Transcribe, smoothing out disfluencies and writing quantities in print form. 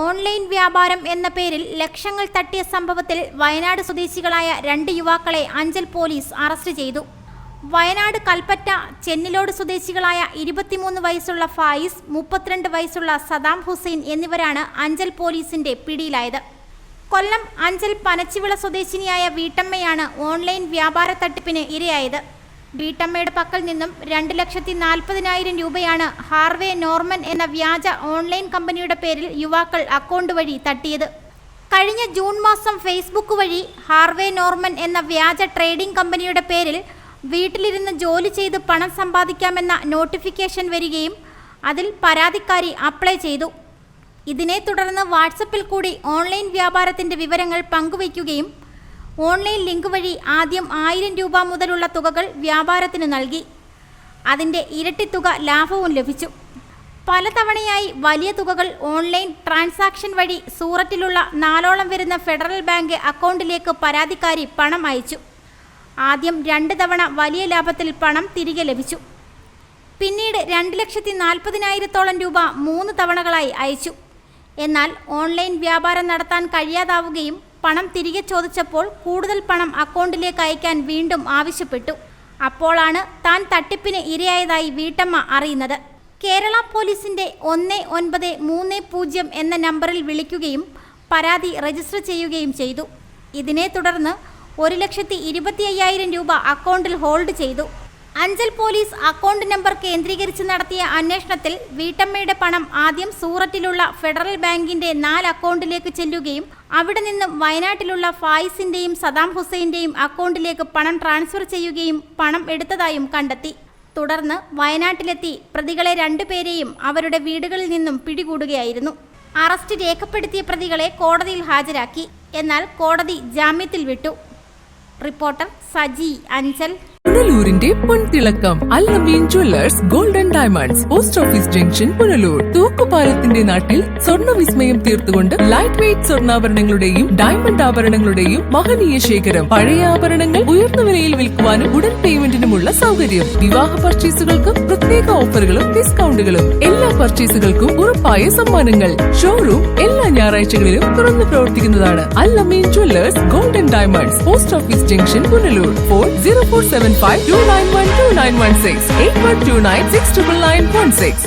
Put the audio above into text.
Online വ്യാപാരം എന്ന പേരിൽ ലക്ഷങ്ങൾ തട്ടിയ സംഭവത്തിൽ വയനാട് സ്വദേശികളായ 2 യുവാക്കളെ അഞ്ചൽ പോലീസ് അറസ്റ്റ് ചെയ്തു. വയനാട് കൽപ്പറ്റ ചെന്നിലോട് സ്വദേശികളായ 23 വയസ്സുള്ള ഫായിസ്, 32 വയസ്സുള്ള സദാം ഹുസൈൻ എന്നിവരാണ് അഞ്ചൽ പോലീസിന്റെ പിടിയിലായത്. കൊല്ലം അഞ്ചൽ പനച്ചിവിള സ്വദേശിനിയായ വീട്ടമ്മയാണ് ഓൺലൈൻ വ്യാപാര തട്ടിപ്പിന് ഇരയായത്. വീട്ടമ്മയുടെ പക്കൽ നിന്നും 2,40,000 രൂപയാണ് ഹാർവേ നോർമൻ എന്ന വ്യാജ ഓൺലൈൻ കമ്പനിയുടെ പേരിൽ യുവാക്കൾ അക്കൗണ്ട് വഴി തട്ടിയത്. കഴിഞ്ഞ ജൂൺ മാസം ഫേസ്ബുക്ക് വഴി ഹാർവേ നോർമൻ എന്ന വ്യാജ ട്രേഡിംഗ് കമ്പനിയുടെ പേരിൽ വീട്ടിലിരുന്ന് ജോലി ചെയ്ത് പണം സമ്പാദിക്കാമെന്ന നോട്ടിഫിക്കേഷൻ വരികയും അതിൽ പരാതിക്കാരി അപ്ലൈ ചെയ്തു. ഇതിനെ തുടർന്ന് വാട്സപ്പിൽ കൂടി ഓൺലൈൻ വ്യാപാരത്തിൻ്റെ വിവരങ്ങൾ പങ്കുവയ്ക്കുകയും ഓൺലൈൻ ലിങ്ക് വഴി ആദ്യം 1000 രൂപ മുതലുള്ള തുകകൾ വ്യാപാരത്തിന് നൽകി. അതിൻ്റെ ഇരട്ടി തുക ലാഭവും ലഭിച്ചു. പലതവണയായി വലിയ തുകകൾ ഓൺലൈൻ ട്രാൻസാക്ഷൻ വഴി സൂററ്റിലുള്ള 4ഓളം വരുന്ന ഫെഡറൽ ബാങ്ക് അക്കൗണ്ടിലേക്ക് പരാതിക്കാരി പണം അയച്ചു. ആദ്യം 2 തവണ വലിയ ലാഭത്തിൽ പണം തിരികെ ലഭിച്ചു. പിന്നീട് 2,40,000 രൂപ 3 തവണകളായി അയച്ചു. എന്നാൽ ഓൺലൈൻ വ്യാപാരം നടത്താൻ കഴിയാതാവുകയും പണം തിരികെ ചോദിച്ചപ്പോൾ കൂടുതൽ പണം അക്കൗണ്ടിലേക്ക് അയക്കാൻ വീണ്ടും ആവശ്യപ്പെട്ടു. അപ്പോഴാണ് താൻ തട്ടിപ്പിന് ഇരയായതായി വീട്ടമ്മ അറിയുന്നത്. കേരള പോലീസിന്റെ 1930 എന്ന നമ്പറിൽ വിളിക്കുകയും പരാതി രജിസ്റ്റർ ചെയ്യുകയും ചെയ്തു. ഇതിനെ തുടർന്ന് 1,25,000 രൂപ അക്കൗണ്ടിൽ ഹോൾഡ് ചെയ്തു. അഞ്ചൽ പോലീസ് അക്കൗണ്ട് നമ്പർ കേന്ദ്രീകരിച്ച് നടത്തിയ അന്വേഷണത്തിൽ വീട്ടമ്മയുടെ പണം ആദ്യം സൂററ്റിലുള്ള ഫെഡറൽ ബാങ്കിന്റെ 4 അക്കൗണ്ടിലേക്ക് ചെല്ലുകയും അവിടെ നിന്നും വയനാട്ടിലുള്ള ഫായിസിന്റെയും സദാം ഹുസൈന്റെയും അക്കൗണ്ടിലേക്ക് പണം ട്രാൻസ്ഫർ ചെയ്യുകയും പണം എടുത്തതായും കണ്ടെത്തി. തുടർന്ന് വയനാട്ടിലെത്തി പ്രതികളെ 2 പേരെയും അവരുടെ വീടുകളിൽ നിന്നും പിടികൂടുകയായിരുന്നു. അറസ്റ്റ് രേഖപ്പെടുത്തിയ പ്രതികളെ കോടതിയിൽ ഹാജരാക്കി. എന്നാൽ കോടതി ജാമ്യത്തിൽ വിട്ടു. റിപ്പോർട്ടർ സജി, അഞ്ചൽ. പുനലൂരിന്റെ പൊൻതിളക്കം Al Ameen jewellers golden diamonds, post office junction, Punalur. തൂക്കുപാലത്തിന്റെ നാട്ടിൽ സ്വർണ്ണ വിസ്മയം തീർത്തുകൊണ്ട് ലൈറ്റ് വെയ്റ്റ് സ്വർണ്ണാഭരണങ്ങളുടെയും ഡയമണ്ട് ആഭരണങ്ങളുടെയും മഹനീയ ശേഖരം. പഴയ ആഭരണങ്ങൾ ഉയർന്ന വിലയിൽ വിൽക്കുവാനും ഉടൻ പേയ്മെന്റിനുമുള്ള സൗകര്യം. വിവാഹ പർച്ചേസുകൾക്കും പ്രത്യേക ഓഫറുകളും ഡിസ്കൗണ്ടുകളും. എല്ലാ പർച്ചേസുകൾക്കും ഉറപ്പായ സമ്മാനങ്ങൾ. ഷോറൂം എല്ലാ ഞായറാഴ്ചകളിലും തുറന്നു പ്രവർത്തിക്കുന്നതാണ്. Al Ameen jewellers golden diamonds, post office junction, Punalur. Phone 0475 291 2916 8129 69916.